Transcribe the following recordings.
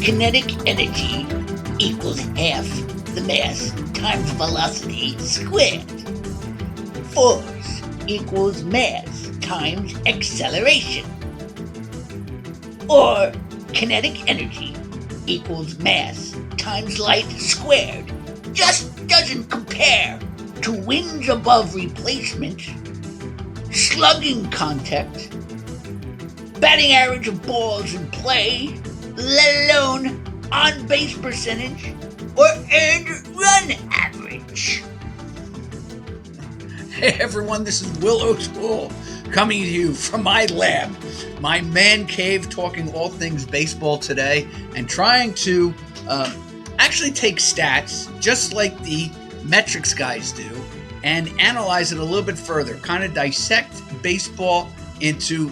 kinetic energy equals half the mass times velocity squared. Force equals mass times acceleration. Or kinetic energy equals mass times light squared. Just doesn't compare to wins above replacement, slugging contact, batting average of balls in play, let alone on-base percentage or earned run average. Hey everyone, this is Willow School coming to you from my lab, my man cave, talking all things baseball today and trying to actually take stats just like the metrics guys do and analyze it a little bit further, kind of dissect baseball into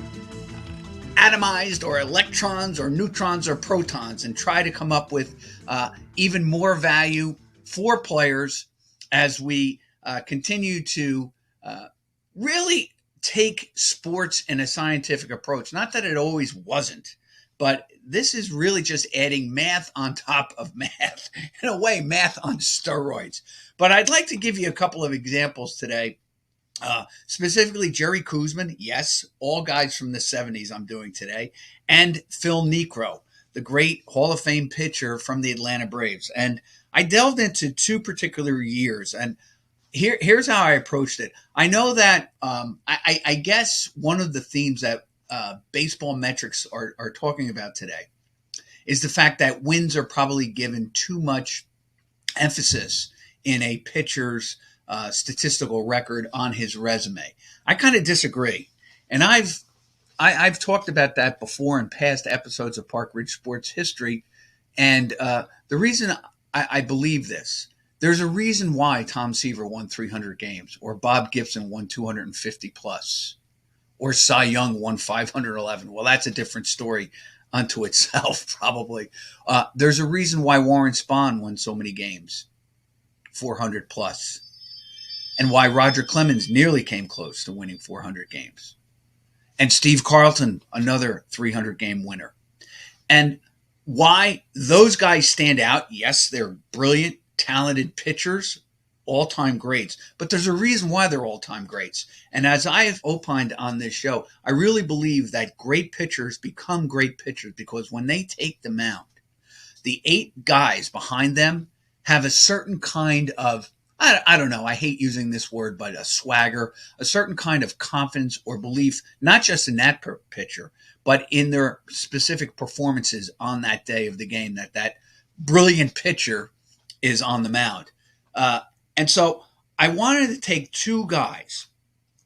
atomized or electrons or neutrons or protons and try to come up with even more value for players as we continue to really take sports in a scientific approach. Not that it always wasn't, but this is really just adding math on top of math. In a way, math on steroids. But I'd like to give you a couple of examples today. Specifically, Jerry Koosman, yes, all guys from the 70s I'm doing today, and Phil Niekro, the great Hall of Fame pitcher from the Atlanta Braves. And I delved into two particular years, and here's how I approached it. I know that I guess one of the themes that baseball metrics are talking about today is the fact that wins are probably given too much emphasis in a pitcher's statistical record on his resume. I kind of disagree. And I've talked about that before in past episodes of Park Ridge Sports History. And the reason I believe this, there's a reason why Tom Seaver won 300 games, or Bob Gibson won 250 plus, or Cy Young won 511. Well, that's a different story unto itself, probably. There's a reason why Warren Spahn won so many games, 400 plus, and why Roger Clemens nearly came close to winning 400 games. And Steve Carlton, another 300-game winner. And why those guys stand out, yes, they're brilliant, talented pitchers, all-time greats. But there's a reason why they're all-time greats. And as I have opined on this show, I really believe that great pitchers become great pitchers because when they take the mound, the 8 guys behind them have a certain kind of, I don't know, I hate using this word, but a swagger, a certain kind of confidence or belief, not just in that pitcher, but in their specific performances on that day of the game, that brilliant pitcher is on the mound. And so I wanted to take 2 guys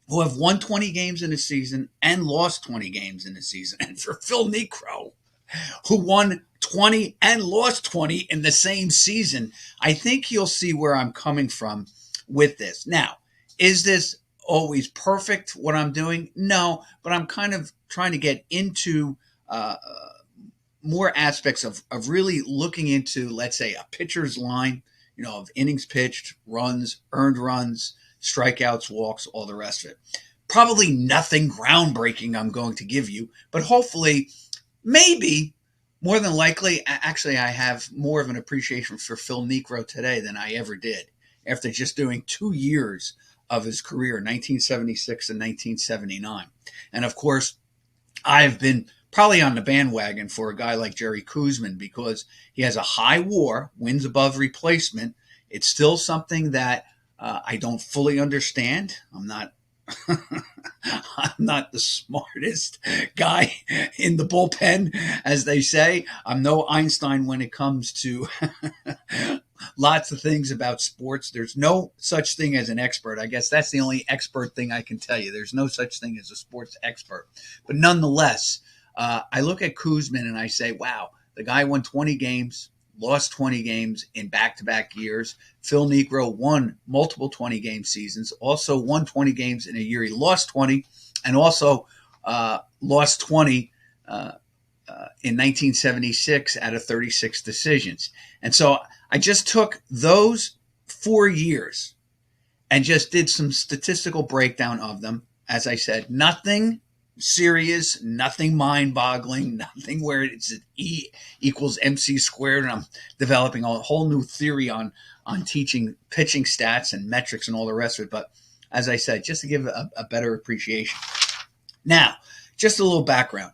who have won 20 games in a season and lost 20 games in a season. And for Phil Niekro, who won 20 and lost 20 in the same season, I think you'll see where I'm coming from with this. Now, is this always perfect, what I'm doing? No, but I'm kind of trying to get into more aspects of really looking into, let's say, a pitcher's line, of innings pitched, runs, earned runs, strikeouts, walks, all the rest of it. Probably nothing groundbreaking I'm going to give you, but hopefully, maybe, more than likely, actually, I have more of an appreciation for Phil Niekro today than I ever did after just doing 2 years of his career, 1976 and 1979. And of course, I've been probably on the bandwagon for a guy like Jerry Koosman because he has a high WAR, wins above replacement. It's still something that I don't fully understand. I'm not the smartest guy in the bullpen, as they say. I'm no Einstein when it comes to lots of things about sports. There's no such thing as an expert. I guess that's the only expert thing I can tell you. There's no such thing as a sports expert. But nonetheless, I look at Koosman and I say, wow, the guy won 20 games, lost 20 games in back-to-back years. Phil Niekro won multiple 20-game seasons, also won 20 games in a year he lost 20, and also lost 20 in 1976 out of 36 decisions. And so I just took those 4 years and just did some statistical breakdown of them. As I said, nothing serious, nothing mind-boggling, nothing where it's E equals MC squared, and I'm developing a whole new theory on teaching pitching stats and metrics and all the rest of it. But as I said, just to give a better appreciation. Now, just a little background.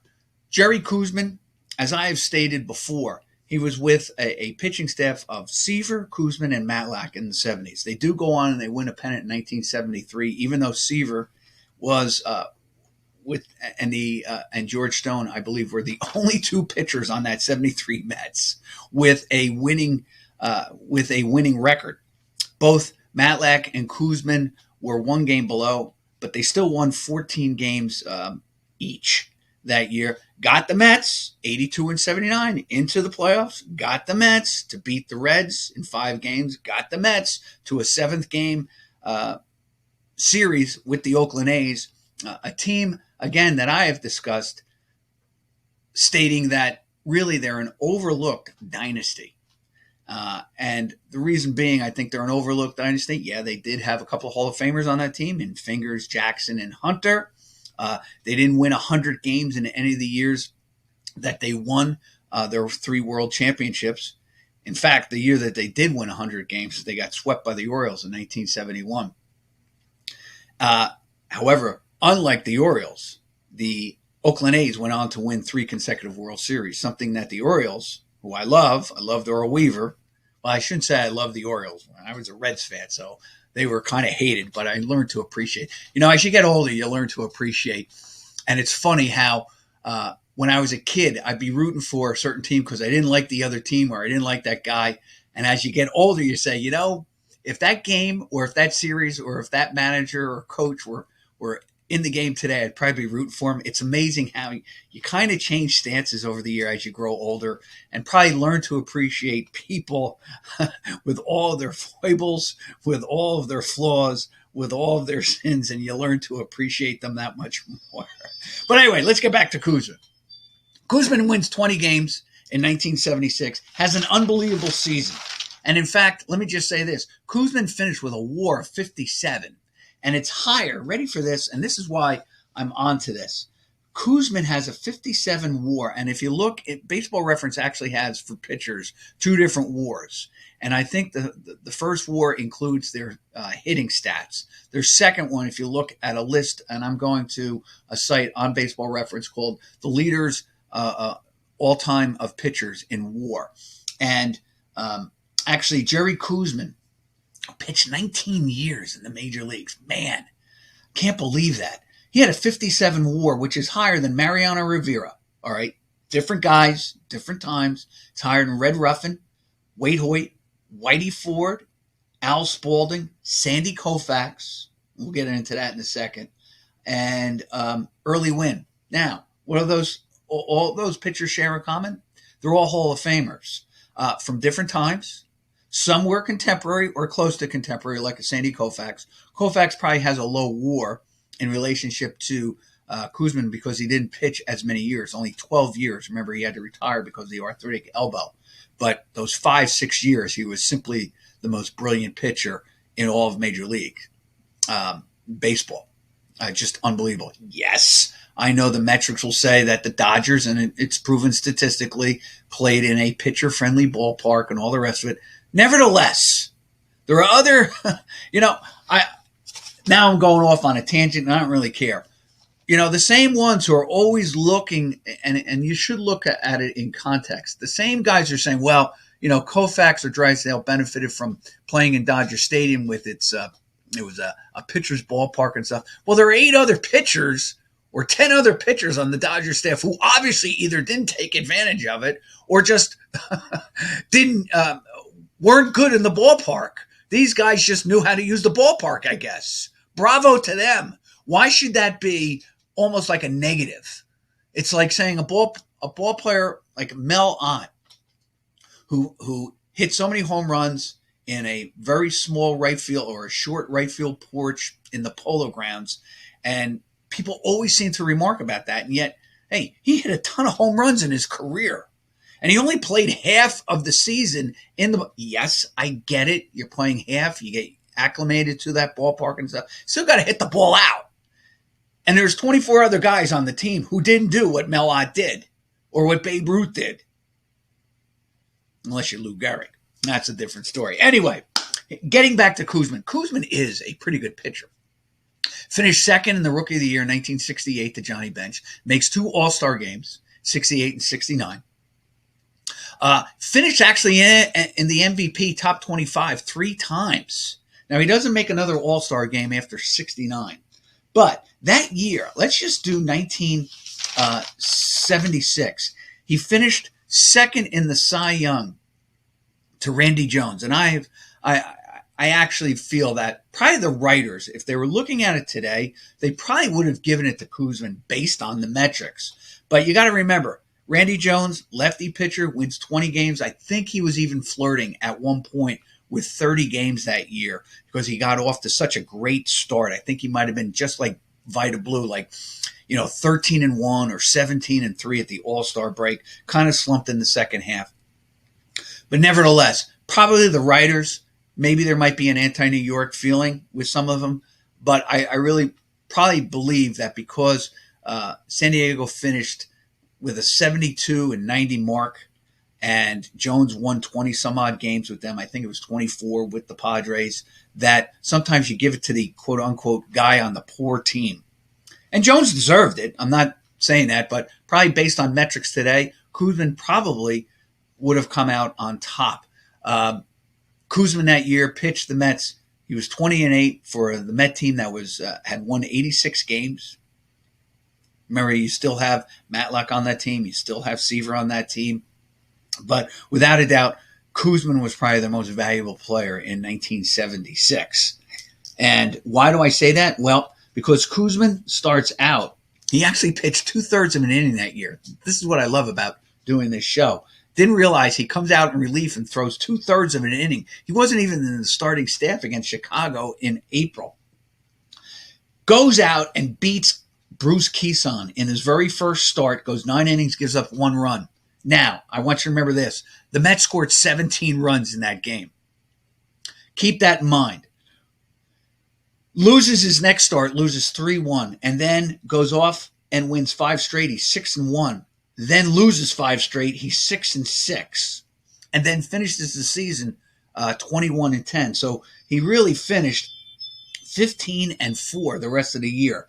Jerry Koosman, as I have stated before, he was with a pitching staff of Seaver, Koosman, and Matlack in the 70s. They do go on and they win a pennant in 1973, even though Seaver was and George Stone, I believe, were the only two pitchers on that 73 Mets with a winning record. Both Matlack and Koosman were one game below, but they still won 14 games each that year. Got the Mets 82 and 79 into the playoffs. Got the Mets to beat the Reds in 5 games. Got the Mets to a 7th game series with the Oakland A's, a team again that I have discussed, stating that really they're an overlooked dynasty. And the reason being, I think they're an overlooked dynasty. Yeah, they did have a couple of Hall of Famers on that team in Fingers, Jackson, and Hunter. They didn't win 100 games in any of the years that they won their 3 world championships. In fact, the year that they did win 100 games, they got swept by the Orioles in 1971. However, unlike the Orioles, the Oakland A's went on to win 3 consecutive World Series, something that the Orioles, who I loved Earl Weaver. Well, I shouldn't say I love the Orioles. I was a Reds fan, so they were kind of hated, but I learned to appreciate. As you get older, you learn to appreciate. And it's funny how when I was a kid, I'd be rooting for a certain team because I didn't like the other team or I didn't like that guy. And as you get older, you say, if that game or if that series or if that manager or coach were in the game today, I'd probably be rooting for him. It's amazing how you kind of change stances over the year as you grow older and probably learn to appreciate people with all of their foibles, with all of their flaws, with all of their sins, and you learn to appreciate them that much more. But anyway, let's get back to Koosman. Koosman wins 20 games in 1976, has an unbelievable season. And in fact, let me just say this. Koosman finished with a WAR of 57. And it's higher, ready for this, and this is why I'm on to this. Koosman has a 57 WAR, and if you look, Baseball Reference actually has for pitchers 2 different WARs. And I think the first WAR includes their hitting stats. Their second one, if you look at a list, and I'm going to a site on Baseball Reference called The Leaders All-Time of Pitchers in WAR. And actually, Jerry Koosman pitched 19 years in the major leagues. Man, can't believe that. He had a 57 WAR, which is higher than Mariano Rivera. All right, different guys, different times. It's higher than Red Ruffin, Wade Hoyt, Whitey Ford, Al Spalding, Sandy Koufax. We'll get into that in a second. And Early Wynn. Now, what are those? All those pitchers share in common? They're all Hall of Famers from different times. Some were contemporary or close to contemporary, like a Sandy Koufax. Koufax probably has a low WAR in relationship to Koosman because he didn't pitch as many years, only 12 years. Remember, he had to retire because of the arthritic elbow. But those 5-6 years, he was simply the most brilliant pitcher in all of Major League Baseball. Just unbelievable. Yes, I know the metrics will say that the Dodgers, and it's proven statistically, played in a pitcher-friendly ballpark and all the rest of it. Nevertheless, there are other, now I'm going off on a tangent and I don't really care. The same ones who are always looking, and you should look at it in context. The same guys are saying, well, Koufax or Drysdale benefited from playing in Dodger Stadium with it was a pitcher's ballpark and stuff. Well, there are 8 other pitchers or 10 other pitchers on the Dodger staff who obviously either didn't take advantage of it or just weren't good in the ballpark. These guys just knew how to use the ballpark, I guess. Bravo to them. Why should that be almost like a negative? It's like saying a ball player like Mel Ott, who hit so many home runs in a very small right field or a short right field porch in the Polo Grounds, and people always seem to remark about that. And yet, hey, he hit a ton of home runs in his career. And he only played half of the season yes, I get it. You're playing half. You get acclimated to that ballpark and stuff. Still got to hit the ball out. And there's 24 other guys on the team who didn't do what Mel Ott did or what Babe Ruth did. Unless you're Lou Gehrig. That's a different story. Anyway, getting back to Koosman. Koosman is a pretty good pitcher. Finished second in the Rookie of the Year in 1968 to Johnny Bench. Makes 2 All-Star games, 68 and 69. Finished actually in the MVP top 25 3 times. Now, he doesn't make another All-Star game after 69. But that year, let's just do 1976. He finished second in the Cy Young to Randy Jones. And I actually feel that probably the writers, if they were looking at it today, they probably would have given it to Koosman based on the metrics. But you got to remember, Randy Jones, lefty pitcher, wins 20 games. I think he was even flirting at one point with 30 games that year because he got off to such a great start. I think he might have been just like Vita Blue, like, 13-1 or 17-3 at the All-Star break, kind of slumped in the second half. But nevertheless, probably the writers, maybe there might be an anti-New York feeling with some of them, but I really probably believe that because San Diego finished with a 72 and 90 mark, and Jones won 20 some odd games with them. I think it was 24 with the Padres, that sometimes you give it to the quote unquote guy on the poor team. And Jones deserved it. I'm not saying that, but probably based on metrics today, Koosman probably would have come out on top. Koosman that year pitched the Mets. He was 20-8 for the Met team that was had won 86 games. Remember, you still have Matlock on that team. You still have Seaver on that team. But without a doubt, Koosman was probably the most valuable player in 1976. And why do I say that? Well, because Koosman starts out, he actually pitched 2/3 of an inning that year. This is what I love about doing this show. Didn't realize he comes out in relief and throws 2/3 of an inning. He wasn't even in the starting staff against Chicago in April. Goes out and beats Bruce Koosman in his very first start, goes 9 innings, gives up 1 run. Now, I want you to remember this. The Mets scored 17 runs in that game. Keep that in mind. Loses his next start, loses 3-1, and then goes off and wins 5 straight. He's 6-1. Then loses 5 straight. He's 6-6. And then finishes the season 21-10. So he really finished 15-4 the rest of the year.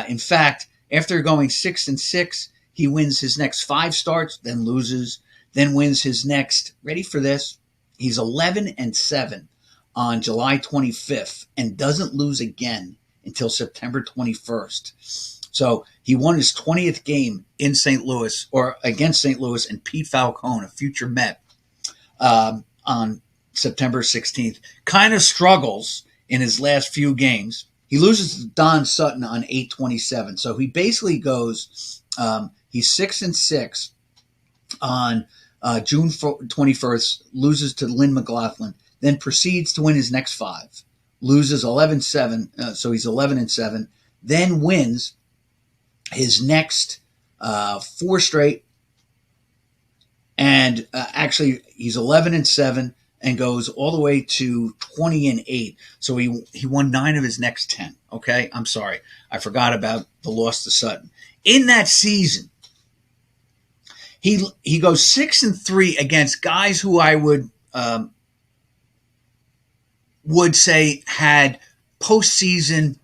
In fact, after going 6-6, he wins his next 5 starts, then loses, then wins his next, ready for this, he's 11-7 on July 25th and doesn't lose again until September 21st. So he won his 20th game in St. Louis, or against St. Louis, and Pete Falcone, a future Met, on September 16th. Kind of struggles in his last few games. He loses to Don Sutton on 8/27. So he basically goes, he's 6-6 on June 21st, loses to Lynn McLaughlin, then proceeds to win his next 5, loses 11-7, so he's 11-7, then wins his next 4 straight, and actually he's 11-7 and goes all the way to 20-8. So he won 9 of his next 10. Okay, I'm sorry, I forgot about the loss to Sutton. In that season, he goes 6-3 against guys who I would say had postseason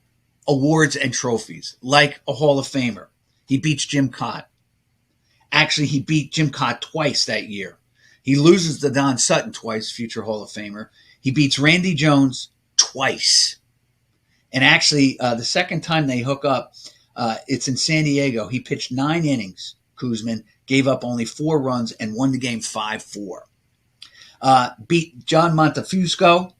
awards and trophies, like a Hall of Famer. He beats Jim Cott. Actually, he beat Jim Cott twice that year. He loses to Don Sutton twice, future Hall of Famer. He beats Randy Jones twice. And actually, the second time they hook up, it's in San Diego. He pitched 9 innings, Koosman, gave up only 4 runs, and won the game 5-4. Beat John Montefusco.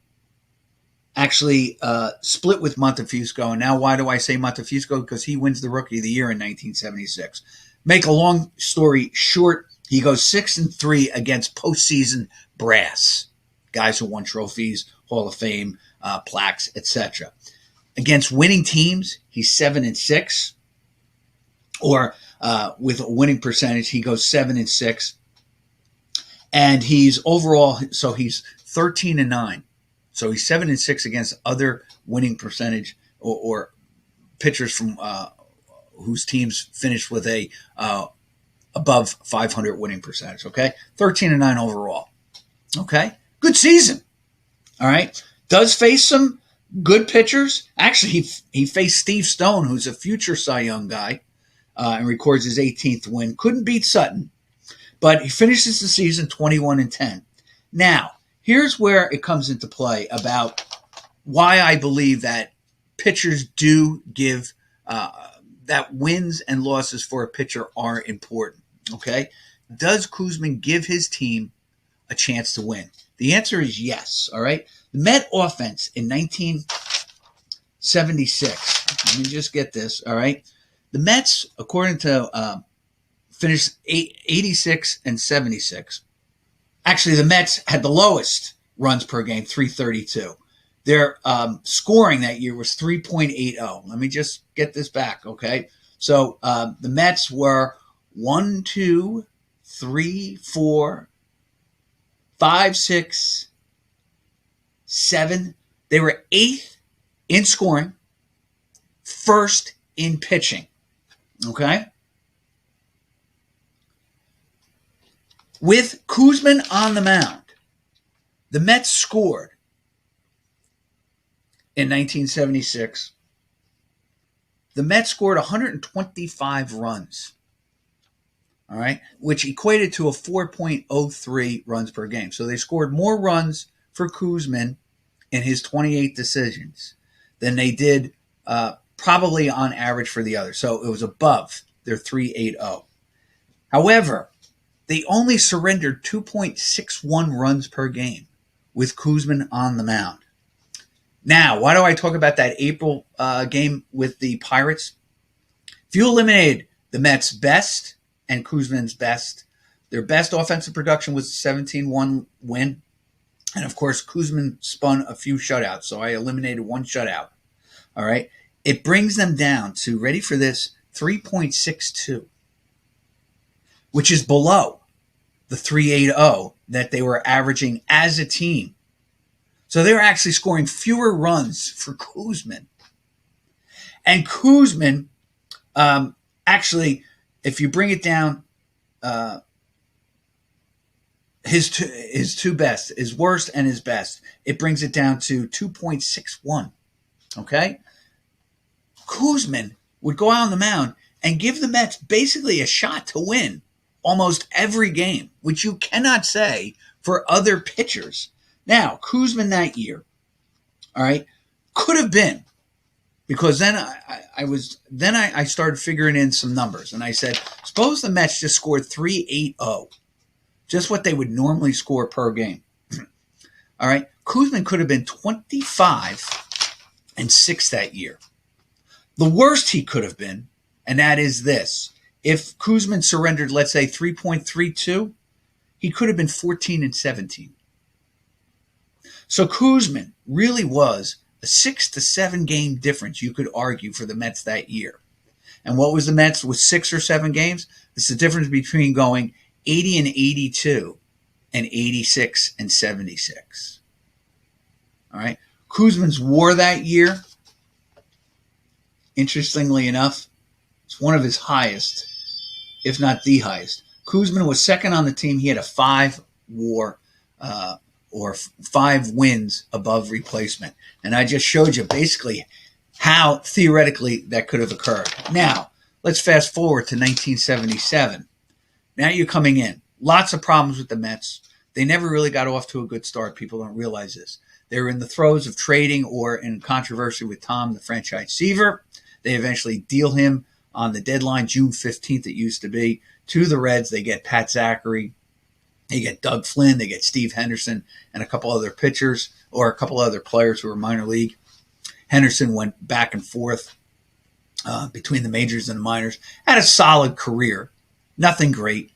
Actually split with Montefusco. And now why do I say Montefusco? Because he wins the Rookie of the Year in 1976. Make a long story short, he goes 6-3 against postseason brass. Guys who won trophies, Hall of Fame, plaques, etc. Against winning teams, he's 7-6. Or with a winning percentage, he goes 7-6. And he's overall, so he's 13-9. So he's 7-6 against other winning percentage or pitchers from whose teams finished with a above 500 winning percentage. Okay, 13-9 overall. Okay, good season. All right, does face some good pitchers. Actually, he faced Steve Stone, who's a future Cy Young guy, and records his 18th win. Couldn't beat Sutton, but he finishes the season 21-10. Now, here's where it comes into play about why I believe that pitchers do give that wins and losses for a pitcher are important. Okay, does Koosman give his team a chance to win? The answer is yes. All right, the Met offense in 1976. Let me just get this. All right, the Mets, according to finished 86 and 76. Actually, the Mets had the lowest runs per game, 332. Their scoring that year was 3.80. Let me just get this back, okay? So the Mets were 1, 2, 3, 4, 5, 6, 7. They were 8th in scoring, 1st in pitching, okay? With Koosman on the mound, the Mets scored in 1976. The Mets scored 125 runs, all right, which equated to a 4.03 runs per game. So they scored more runs for Koosman in his 28 decisions than they did probably on average for the others. So it was above their 3.80. However, they only surrendered 2.61 runs per game with Koosman on the mound. Now, why do I talk about that April game with the Pirates? If you eliminated the Mets' best and Koosman's best, their best offensive production was a 17-1 win. And, of course, Koosman spun a few shutouts, so I eliminated one shutout. All right? It brings them down to, ready for this, 3.62, which is below the 3.80 that they were averaging as a team. So they were actually scoring fewer runs for Koosman. And Koosman, actually, if you bring it down, his two best, his worst and his best, it brings it down to 2.61. Okay? Koosman would go out on the mound and give the Mets basically a shot to win almost every game, which you cannot say for other pitchers. Now, Koosman that year, all right, could have been, because then I started figuring in some numbers, and I said, suppose the Mets just scored 3.80, just what they would normally score per game. All right, Koosman could have been 25-6 that year. The worst he could have been, and that is this: if Koosman surrendered, let's say 3.32, he could have been 14-17. So Koosman really was a 6 to 7 game difference, you could argue, for the Mets that year. And what was the Mets with 6 or 7 games? It's the difference between going 80-82 and 86-76. All right. Koosman's WAR that year, interestingly enough, it's one of his highest, if not the highest. Koosman was second on the team. He had a 5 WAR or 5 wins above replacement. And I just showed you basically how theoretically that could have occurred. Now, let's fast forward to 1977. Now you're coming in. Lots of problems with the Mets. They never really got off to a good start. People don't realize this. They were in the throes of trading or in controversy with Tom, the franchise receiver. They eventually deal him on the deadline, June 15th it used to be, to the Reds. They get Pat Zachary. They get Doug Flynn. They get Steve Henderson and a couple other pitchers or a couple other players who were minor league. Henderson went back and forth between the majors and the minors. Had a solid career. Nothing great.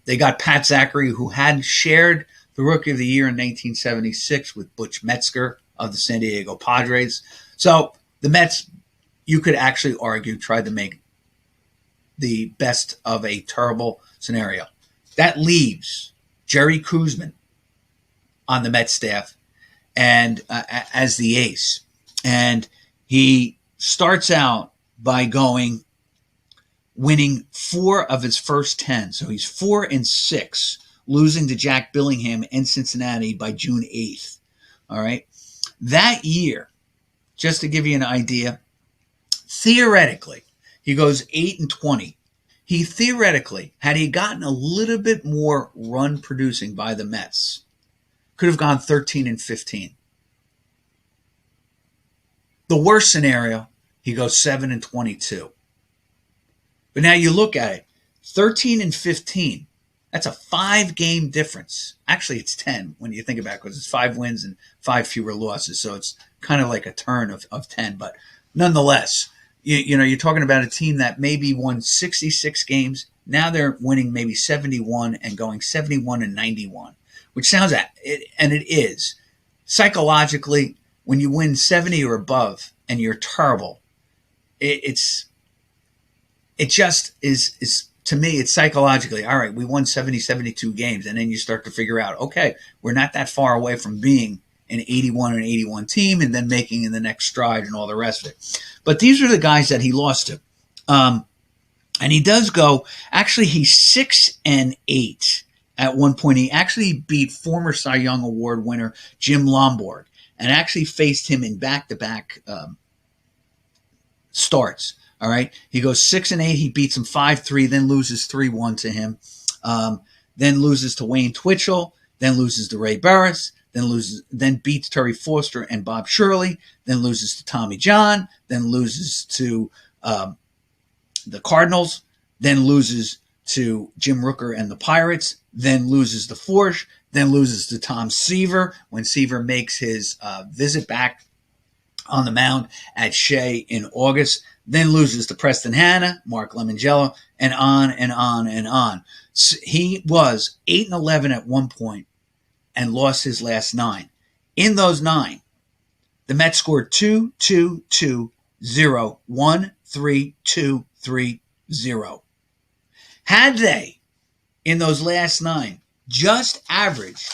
They got Pat Zachary, who had shared the Rookie of the Year in 1976 with Butch Metzger of the San Diego Padres. So the Mets, you could actually argue, tried to make the best of a terrible scenario. That leaves Jerry Koosman on the Mets staff and as the ace. And he starts out by going winning 4 of his first 10. So he's 4-6, losing to Jack Billingham in Cincinnati by June 8th. All right. That year, just to give you an idea, theoretically, he goes 8-20. He theoretically, had he gotten a little bit more run producing by the Mets, could have gone 13-15. The worst scenario, he goes 7-22. But now you look at it, 13-15. That's a 5-game difference. Actually, it's 10 when you think about it, because it's 5 wins and 5 fewer losses. So it's kind of like a turn of 10. But nonetheless, you're talking about a team that maybe won 66 games. Now they're winning maybe 71 and going 71-91, which sounds and it is. Psychologically, when you win 70 or above and you're terrible, it just is, to me, it's psychologically, all right, we won 70, 72 games. And then you start to figure out, okay, we're not that far away from being an 81 team and then making in the next stride and all the rest of it. But these are the guys that he lost to. And he does go, actually, he's 6-8 at one point. He actually beat former Cy Young Award winner Jim Lombard and actually faced him in back-to-back starts. All right. He goes 6-8. He beats him 5-3, then loses 3-1 to him. Then loses to Wayne Twitchell, then loses to Ray Burris, then beats Terry Foster and Bob Shirley, then loses to Tommy John, then loses to the Cardinals, then loses to Jim Rooker and the Pirates, then loses to Forsch, then loses to Tom Seaver when Seaver makes his visit back on the mound at Shea in August, then loses to Preston Hanna, Mark Lemongello, and on and on and on. So he was 8-11 at one point and lost his last 9. In those 9, the Mets scored 2-2-2-0, 1-3-2-3-0. Had they, in those last 9, just averaged,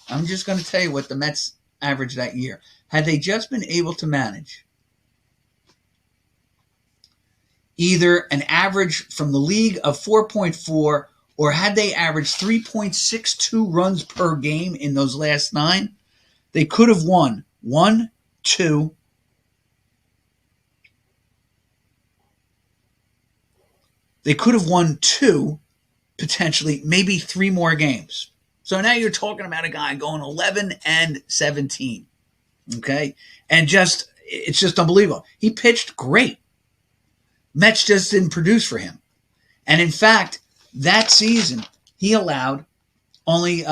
I'm just going to tell you what the Mets averaged that year. Had they just been able to manage either an average from the league of 4.4, or had they averaged 3.62 runs per game in those last 9, they could have won 1, 2, they could have won 2, potentially, maybe 3 more games. So now you're talking about a guy going 11-17. Okay? And it's just unbelievable. He pitched great. Mets just didn't produce for him. And in fact, that season, he allowed only,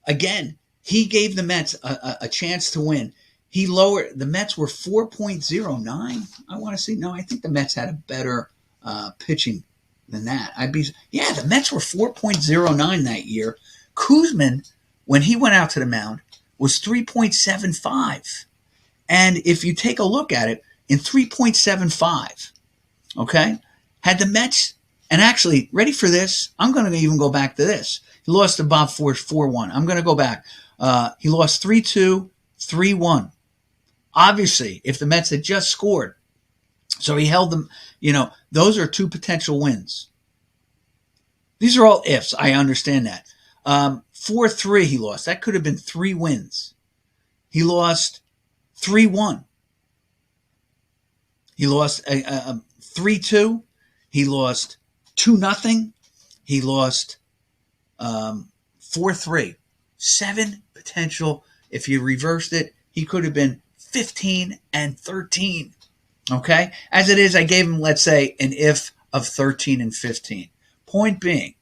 again, he gave the Mets a chance to win. He lowered, the Mets were 4.09. I want to see, no, I think the Mets had a better pitching than that. The Mets were 4.09 that year. Koosman, when he went out to the mound, was 3.75. And if you take a look at it, in 3.75, okay, had the Mets, and actually, ready for this? I'm going to even go back to this. He lost to Bob Forsch 4-1. I'm going to go back. He lost 3-2, 3-1. Obviously, if the Mets had just scored, so he held them, those are 2 potential wins. These are all ifs. I understand that. 4-3 he lost. That could have been 3 wins. He lost 3-1. He lost 3-2. He lost 2-0. He lost 4-3. 7 potential. If you reversed it, he could have been 15-13. Okay? As it is, I gave him, let's say, an if of 13-15. Point being,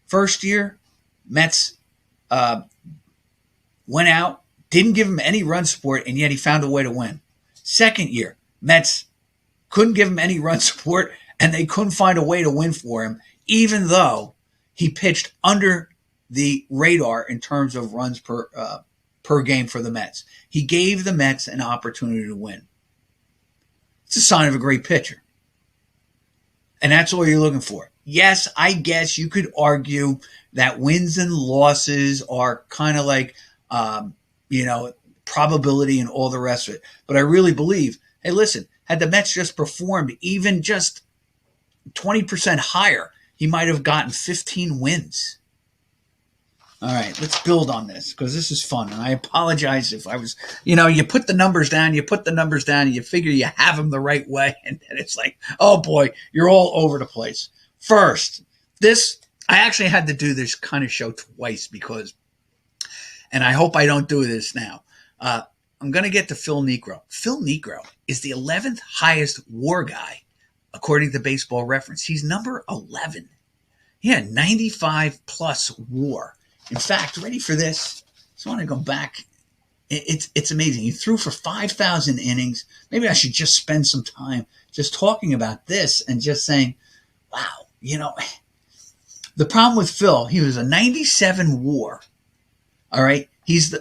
first year, Mets went out, didn't give him any run support, and yet he found a way to win. Second year, Mets couldn't give him any run support, and they couldn't find a way to win for him, even though he pitched under the radar in terms of runs per game for the Mets. He gave the Mets an opportunity to win. It's a sign of a great pitcher. And that's all you're looking for. Yes, I guess you could argue that wins and losses are kind of like, probability and all the rest of it. But I really believe, hey, listen, had the Mets just performed even just 20% higher, he might have gotten 15 wins. All right, let's build on this because this is fun. And I apologize if I was, you put the numbers down, and you figure you have them the right way. And then it's like, oh boy, you're all over the place. First, I actually had to do this kind of show twice because, and I hope I don't do this now. I'm going to get to Phil Niekro. Phil Niekro is the 11th highest WAR guy, according to Baseball Reference. He's number 11. He had 95 plus WAR. In fact, ready for this? Just want to go back. It's amazing. He threw for 5,000 innings. Maybe I should just spend some time just talking about this and just saying, wow, the problem with Phil, he was a 97 WAR. All right. He's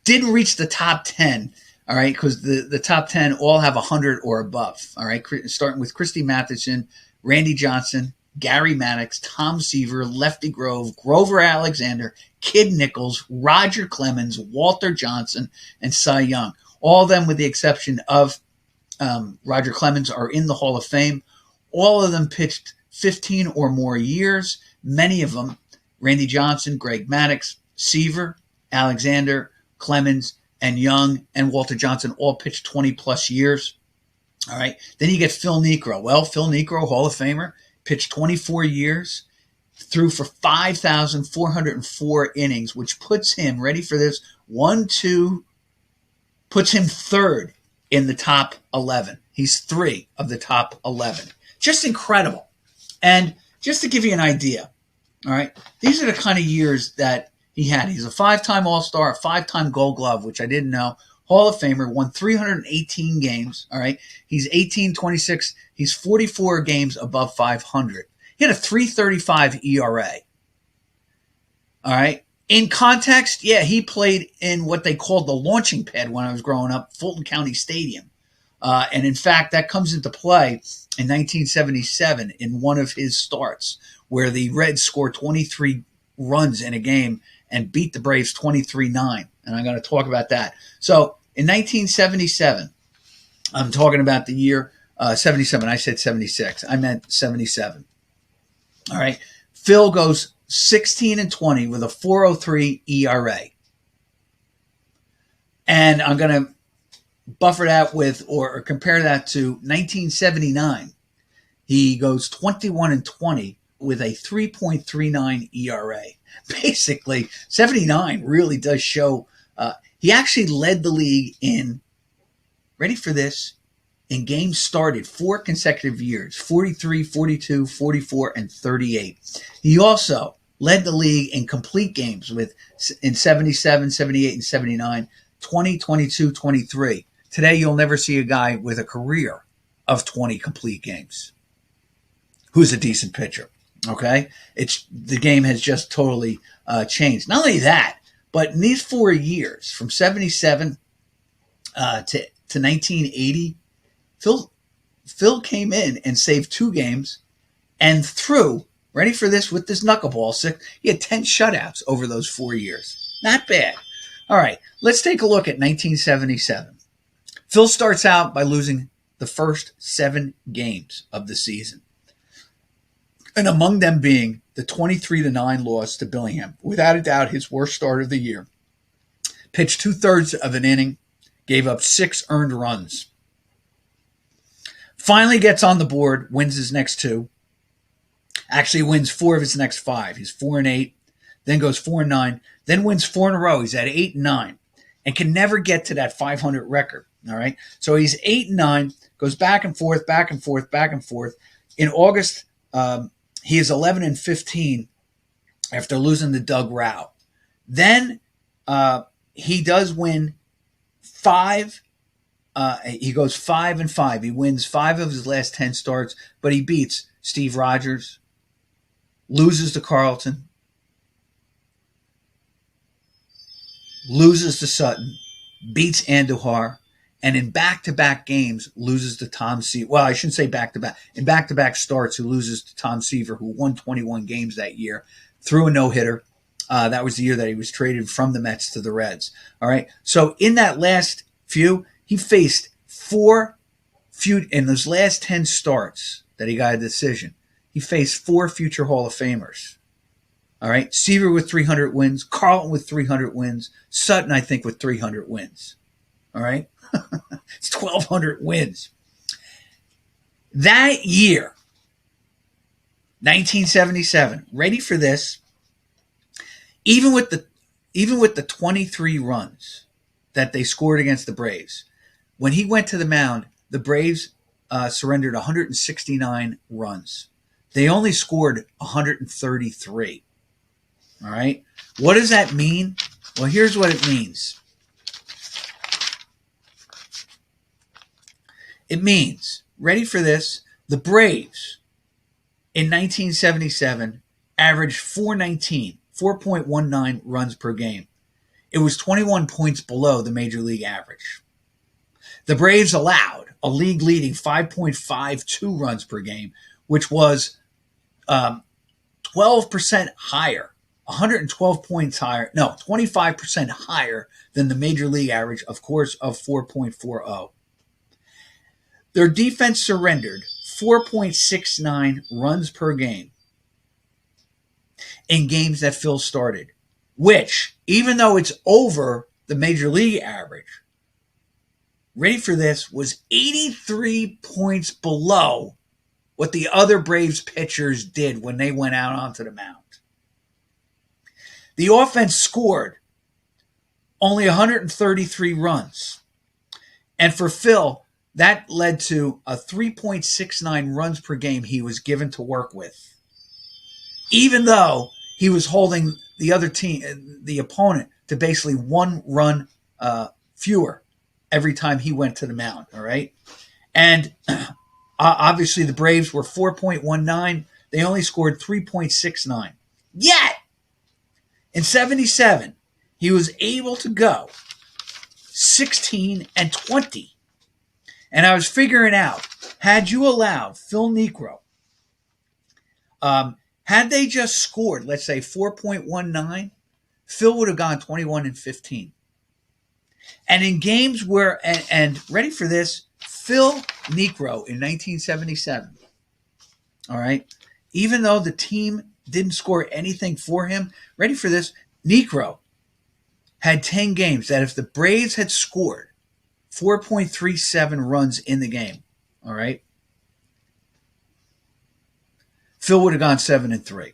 didn't reach the top 10. All right. Because the top 10 all have 100 or above. All right. Starting with Christy Matheson, Randy Johnson, Gary Maddox, Tom Seaver, Lefty Grove, Grover Alexander, Kid Nichols, Roger Clemens, Walter Johnson, and Cy Young. All of them, with the exception of Roger Clemens, are in the Hall of Fame. All of them pitched 15 or more years. Many of them, Randy Johnson, Greg Maddox, Seaver, Alexander, Clemens, and Young, and Walter Johnson all pitched 20 plus years. All right. Then you get Phil Niekro. Well, Phil Niekro, Hall of Famer, pitched 24 years, threw for 5,404 innings, which puts him, ready for this, puts him third in the top 11. He's 3 of the top 11. Just incredible. And just to give you an idea, all right, these are the kind of years that he had. He's a 5-time All-Star, a 5-time Gold Glove, which I didn't know, Hall of Famer, won 318 games, all right? He's 18-26. He's 44 games above 500. He had a 3.35 ERA, all right? In context, yeah, he played in what they called the launching pad when I was growing up, Fulton County Stadium. And in fact, that comes into play in 1977 in one of his starts where the Reds scored 23 runs in a game and beat the Braves 23-9. And I'm going to talk about that. So in 1977, I'm talking about the year 77. I said 76. I meant 77. All right. Phil goes 16-20 with a 4.03 ERA. And I'm going to buffer that with or compare that to 1979. He goes 21-20 with a 3.39 ERA. Basically, 79 really does show. He actually led the league in, ready for this, in games started 4 consecutive years, 43, 42, 44, and 38. He also led the league in complete games in 77, 78, and 79, 20, 22, 23. Today, you'll never see a guy with a career of 20 complete games who's a decent pitcher. Okay, the game has just totally changed. Not only that, but in these 4 years, from 77 to 1980, Phil came in and saved 2 games and threw, ready for this, with this knuckleball, he had 10 shutouts over those 4 years. Not bad. All right, let's take a look at 1977. Phil starts out by losing the first 7 games of the season, and among them being the 23-9 loss to Billingham. Without a doubt, his worst start of the year. Pitched 2/3 of an inning, gave up 6 earned runs. Finally gets on the board, wins his next 2. Actually wins 4 of his next 5. He's 4-8, then goes 4-9, then wins 4 in a row. He's at 8-9, and can never get to that 500 record. All right, so he's 8-9, goes back and forth, back and forth, back and forth. In August, he is 11-15 after losing to Doug Rao. Then he does win 5. He goes 5-5. He wins 5 of his last 10 starts, but he beats Steve Rogers, loses to Carlton, loses to Sutton, beats Andujar, and in back-to-back games loses to Tom Seaver. Well, I shouldn't say back-to-back. In back-to-back starts, who loses to Tom Seaver, who won 21 games that year, threw a no-hitter. That was the year that he was traded from the Mets to the Reds. All right. So in that last few, he faced 4 in those last 10 starts. that he got a decision. He faced 4 future Hall of Famers. All right. Seaver with 300 wins, Carlton with 300 wins, Sutton, I think, with 300 wins. All right. It's 1,200 wins. That year, 1977, ready for this, even with the 23 runs that they scored against the Braves, when he went to the mound, the Braves surrendered 169 runs. They only scored 133. All right. What does that mean? Well, here's what it means. It means, ready for this, the Braves in 1977 averaged 4.19 runs per game. It was 21 points below the major league average. The Braves allowed a league-leading 5.52 runs per game, which was 12% higher, 112 points higher, 25% higher than the major league average, of course, of 4.40. Their defense surrendered 4.69 runs per game in games that Phil started, which, even though it's over the major league average, ready for this, was 83 points below what the other Braves pitchers did when they went out onto the mound. The offense scored only 133 runs. And for Phil, that led to a 3.69 runs per game he was given to work with, even though he was holding the other team, the opponent, to basically 1 run fewer every time he went to the mound. All right. And obviously the Braves were 4.19. They only scored 3.69. Yet, in 77, he was able to go 16-20. And I was figuring out, had you allowed Phil Niekro, had they just scored, let's say, 4.19, Phil would have gone 21-15. And in games where, and ready for this, Phil Niekro in 1977, all right, even though the team didn't score anything for him, ready for this, Niekro had 10 games that if the Braves had scored 4.37 runs in the game, all right, Phil would have gone 7-3.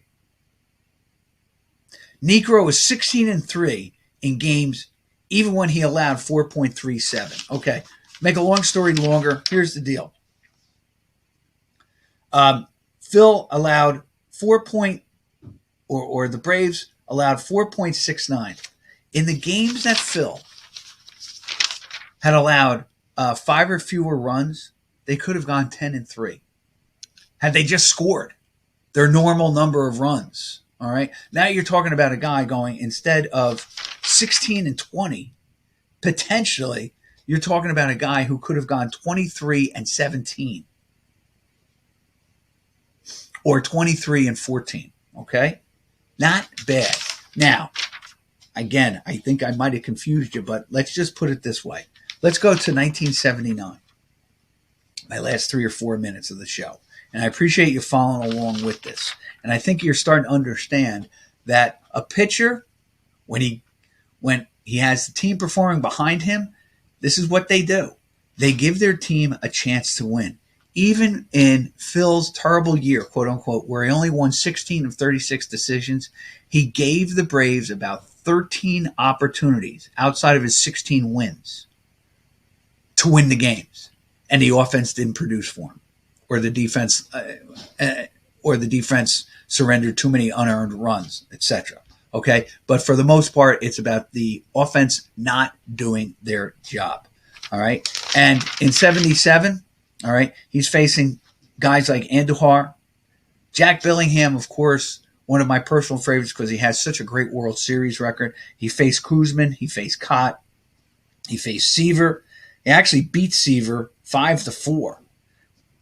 Niekro was 16-3 in games even when he allowed 4.37. Okay, make a long story longer. Here's the deal. Phil allowed the Braves allowed 4.69. In the games that Phil had allowed 5 or fewer runs, they could have gone 10-3. Had they just scored their normal number of runs. All right. Now you're talking about a guy going, instead of 16-20, potentially, you're talking about a guy who could have gone 23-17 or 23-14. Okay. Not bad. Now, again, I think I might have confused you, but let's just put it this way. Let's go to 1979, my last 3 or 4 minutes of the show. And I appreciate you following along with this. And I think you're starting to understand that a pitcher, when he has the team performing behind him, this is what they do. They give their team a chance to win. Even in Phil's terrible year, quote unquote, where he only won 16 of 36 decisions, he gave the Braves about 13 opportunities outside of his 16 wins to win the games. And the offense didn't produce for him. Or the defense surrendered too many unearned runs, etc. Okay, but for the most part, it's about the offense not doing their job. All right, and in 77, all right, he's facing guys like Andujar, Jack Billingham, of course, one of my personal favorites because he has such a great World Series record. He faced Koosman, he faced Cott, he faced Seaver. He actually beat Seaver 5-4.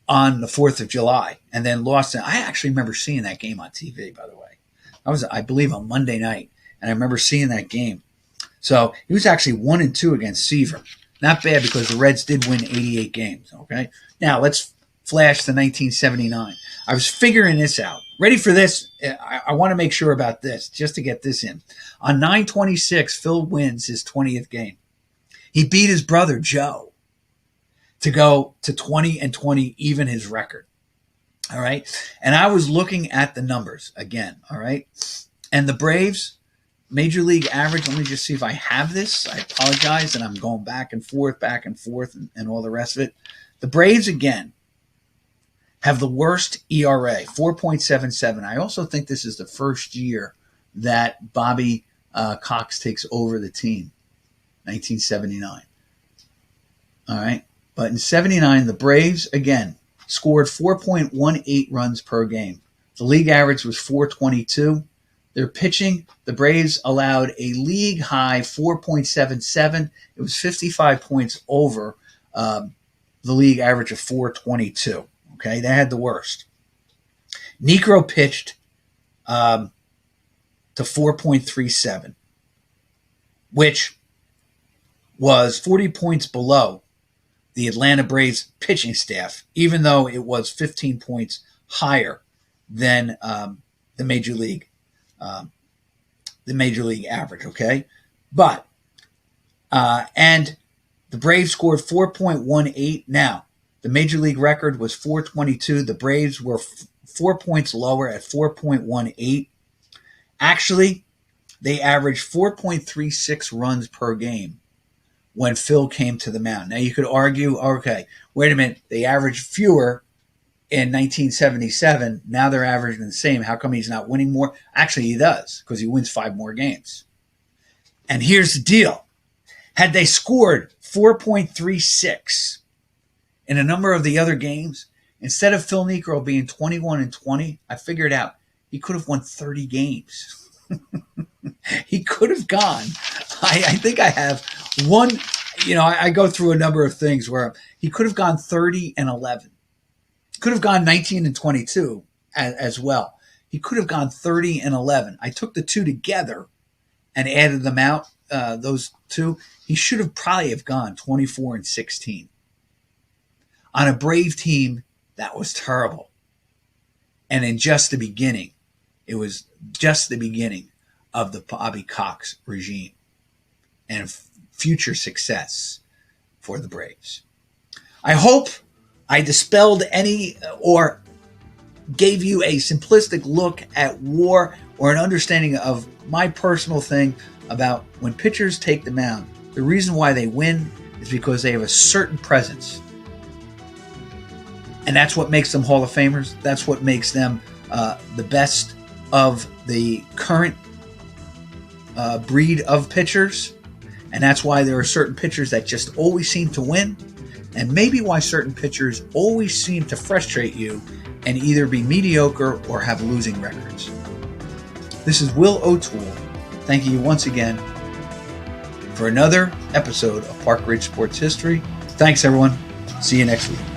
On the 4th of July, and then lost it. I actually remember seeing that game on TV, by the way. I believe, on Monday night, and I remember seeing that game. So he was actually 1-2 against Seaver. Not bad because the Reds did win 88 games, okay? Now, let's flash to 1979. I was figuring this out. Ready for this? I want to make sure about this, just to get this in. On 9/26, Phil wins his 20th game. He beat his brother, Joe, to go to 20-20, even his record. All right. And I was looking at the numbers again. All right. And the Braves, Major League average, let me just see if I have this. I apologize, and I'm going back and forth, and all the rest of it. The Braves, again, have the worst ERA, 4.77. I also think this is the first year that Bobby Cox takes over the team, 1979. All right. But in 79, the Braves, again, scored 4.18 runs per game. The league average was 422. Their pitching, the Braves allowed a league high 4.77. It was 55 points over the league average of 422. Okay, they had the worst. Niekro pitched to 4.37, which was 40 points below the Atlanta Braves pitching staff, even though it was 15 points higher than the major league average. Okay, but and the Braves scored 4.18. Now the major league record was 422. The Braves were 4 points lower at 4.18. Actually, they averaged 4.36 runs per game when Phil came to the mound. Now you could argue, okay, wait a minute, they averaged fewer in 1977. Now they're averaging the same. How come he's not winning more? Actually, he does, because he wins 5 more games. And here's the deal. Had they scored 4.36 in a number of the other games, instead of Phil Niekro being 21-20, I figured out he could have won 30 games. He could have gone. I think I have one, I go through a number of things where he could have gone 30-11. Could have gone 19-22 as well. He could have gone 30-11. I took the two together and added them out, those two. He should have probably have gone 24-16. On a Brave team, that was terrible. And in just the beginning, it was just the beginning of the Bobby Cox regime and future success for the Braves. I hope I dispelled any or gave you a simplistic look at WAR or an understanding of my personal thing about when pitchers take the mound. The reason why they win is because they have a certain presence. And that's what makes them Hall of Famers. That's what makes them the best of the current breed of pitchers. And that's why there are certain pitchers that just always seem to win. And maybe why certain pitchers always seem to frustrate you and either be mediocre or have losing records. This is Will O'Toole. Thank you once again for another episode of Park Ridge Sports History. Thanks, everyone. See you next week.